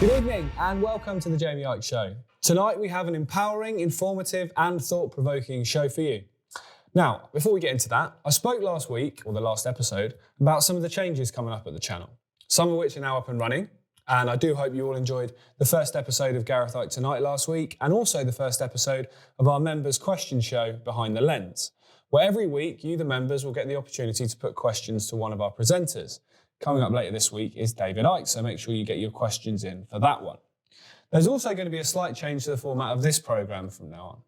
Good evening and welcome to the Jaymie Icke Show. Tonight we have an empowering, informative and thought-provoking show for you. Now, before we get into that, I spoke last week, or the last episode, about some of the changes coming up at the channel, some of which are now up and running, and I do hope you all enjoyed the first episode of Gareth Icke Tonight last week, and also the first episode of our members' question show, Behind the Lens, where every week you, the members, will get the opportunity to put questions to one of our presenters. Coming up later this week is David Icke, so make sure you get your questions in for that one. There's also going to be a slight change to the format of this programme from now on.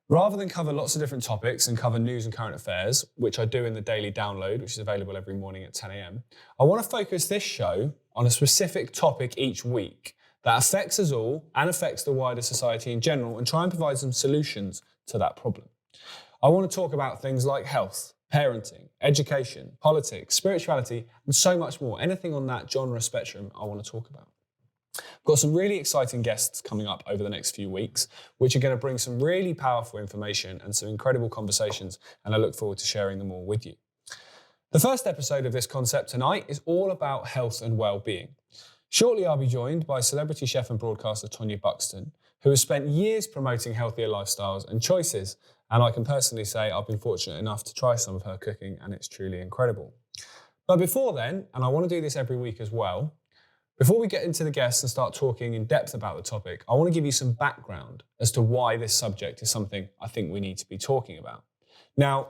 Rather than cover lots of different topics and cover news and current affairs, which I do in the daily download, which is available every morning at 10 a.m, I want to focus this show on a specific topic each week that affects us all and affects the wider society in general and try and provide some solutions to that problem. I want to talk about things like health, parenting, education, politics, spirituality, and so much more. Anything on that genre spectrum I want to talk about. I've got some really exciting guests coming up over the next few weeks, which are going to bring some really powerful information and some incredible conversations, and I look forward to sharing them all with you. The first episode of this concept tonight is all about health and well-being. Shortly I'll be joined by celebrity chef and broadcaster Tonia Buxton, who has spent years promoting healthier lifestyles and choices, and I can personally say I've been fortunate enough to try some of her cooking and it's truly incredible. But before then, and I want to do this every week as well, before we get into the guests and start talking in depth about the topic, I want to give you some background as to why this subject is something I think we need to be talking about. Now,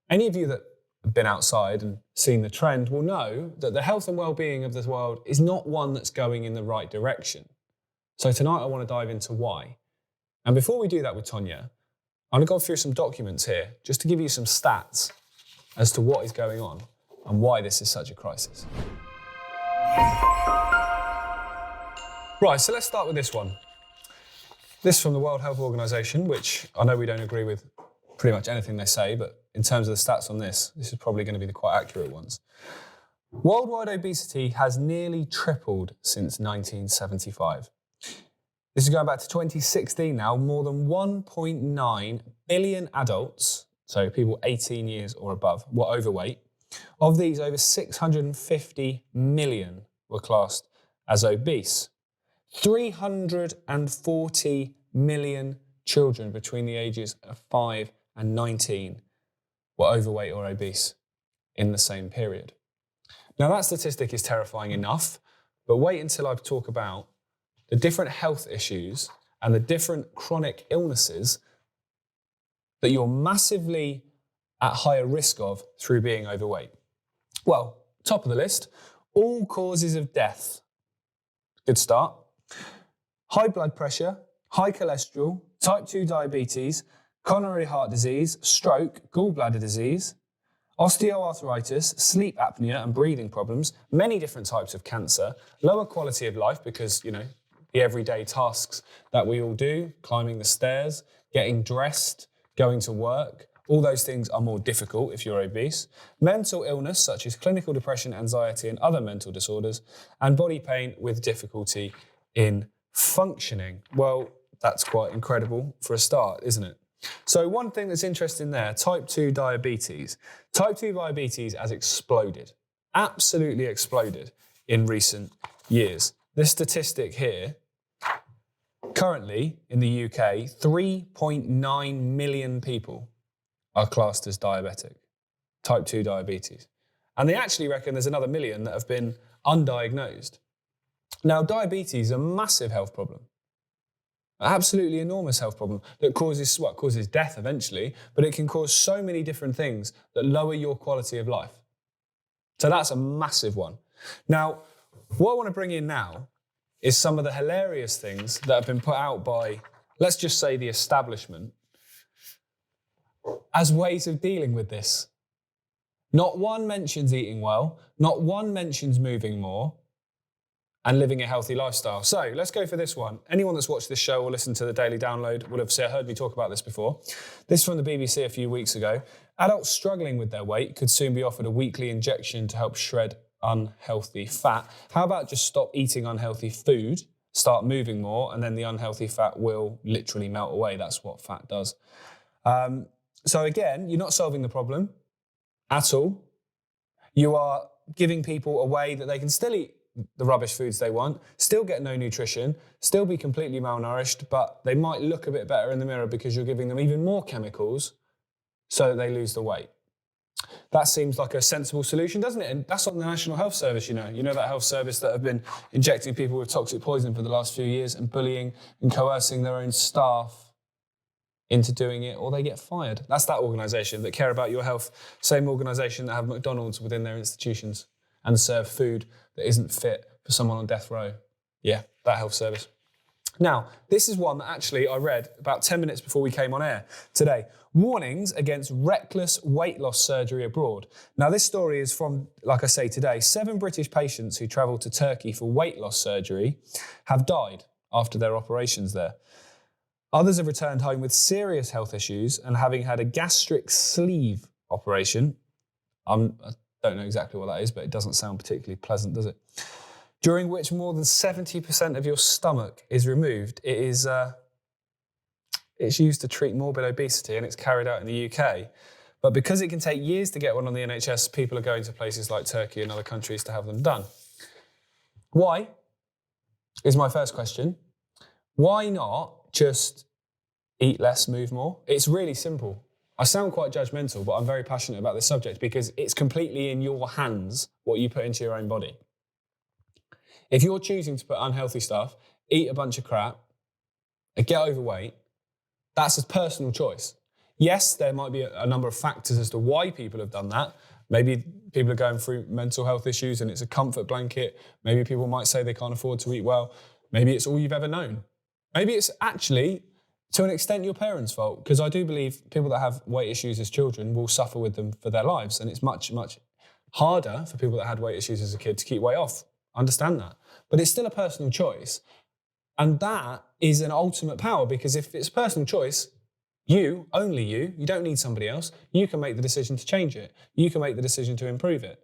any of you that have been outside and seen the trend will know that the health and well-being of this world is not one that's going in the right direction. So tonight I want to dive into why. And before we do that with Tonia, I'm going to go through some documents here just to give you some stats as to what is going on and why this is such a crisis. Right, so let's start with this one. This from the World Health Organization, which I know we don't agree with pretty much anything they say, but in terms of the stats on this is probably going to be the quite accurate ones. Worldwide obesity has nearly tripled since 1975. This is going back to 2016 now. More than 1.9 billion adults, so people 18 years or above, were overweight. Of these, over 650 million were classed as obese. 340 million children between the ages of 5 and 19 were overweight or obese in the same period. Now that statistic is terrifying enough, but wait until I talk about the different health issues and the different chronic illnesses that you're massively at higher risk of through being overweight. Well, top of the list, all causes of death. Good start. High blood pressure, high cholesterol, type 2 diabetes, coronary heart disease, stroke, gallbladder disease, osteoarthritis, sleep apnea and breathing problems, many different types of cancer, lower quality of life because, the everyday tasks that we all do, climbing the stairs, getting dressed, going to work, all those things are more difficult if you're obese. Mental illness such as clinical depression, anxiety and other mental disorders, and body pain with difficulty in functioning. Well, that's quite incredible for a start, isn't it? So one thing that's interesting there, type 2 diabetes. Type 2 diabetes has exploded, absolutely exploded in recent years. This statistic here, currently in the UK, 3.9 million people are classed as diabetic, type 2 diabetes. And they actually reckon there's another million that have been undiagnosed. Now, diabetes is a massive health problem. An absolutely enormous health problem that causes death eventually, but it can cause so many different things that lower your quality of life. So that's a massive one. Now, what I want to bring in now is some of the hilarious things that have been put out by, let's just say, the establishment as ways of dealing with this. Not one mentions eating well, not one mentions moving more, and living a healthy lifestyle. So let's go for this one. Anyone that's watched this show or listened to the Daily Download would have heard me talk about this before. This is from the BBC a few weeks ago. Adults struggling with their weight could soon be offered a weekly injection to help shred unhealthy fat. How about just stop eating unhealthy food, start moving more, and then the unhealthy fat will literally melt away. That's what fat does. So again, you're not solving the problem at all. You are giving people a way that they can still eat the rubbish foods they want, still get no nutrition, still be completely malnourished, but they might look a bit better in the mirror because you're giving them even more chemicals so that they lose the weight. That seems like a sensible solution, doesn't it? And that's on the National Health Service, you know. You know that health service that have been injecting people with toxic poison for the last few years and bullying and coercing their own staff into doing it, or they get fired. That's that organisation that care about your health. Same organisation that have McDonald's within their institutions and serve food that isn't fit for someone on death row. Yeah, that health service. Now, this is one that actually I read about 10 minutes before we came on air today. Warnings against reckless weight loss surgery abroad. Now, this story is from, like I say today, 7 British patients who travelled to Turkey for weight loss surgery have died after their operations there. Others have returned home with serious health issues and having had a gastric sleeve operation. I don't know exactly what that is, but it doesn't sound particularly pleasant, does it? During which more than 70% of your stomach is removed. It's used to treat morbid obesity and it's carried out in the UK. But because it can take years to get one on the NHS, people are going to places like Turkey and other countries to have them done. Why? Is my first question. Why not just eat less, move more? It's really simple. I sound quite judgmental, but I'm very passionate about this subject because it's completely in your hands what you put into your own body. If you're choosing to put unhealthy stuff, eat a bunch of crap, and get overweight, that's a personal choice. Yes, there might be a number of factors as to why people have done that. Maybe people are going through mental health issues and it's a comfort blanket. Maybe people might say they can't afford to eat well. Maybe it's all you've ever known. Maybe it's actually, to an extent, your parents' fault, because I do believe people that have weight issues as children will suffer with them for their lives, and it's much, much harder for people that had weight issues as a kid to keep weight off. I understand that. But it's still a personal choice. And that is an ultimate power, because if it's a personal choice, you, only you don't need somebody else, you can make the decision to change it. You can make the decision to improve it.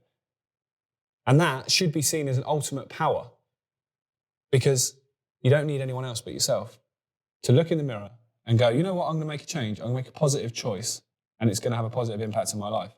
And that should be seen as an ultimate power, because you don't need anyone else but yourself to look in the mirror and go, you know what, I'm going to make a change. I'm going to make a positive choice and it's going to have a positive impact on my life.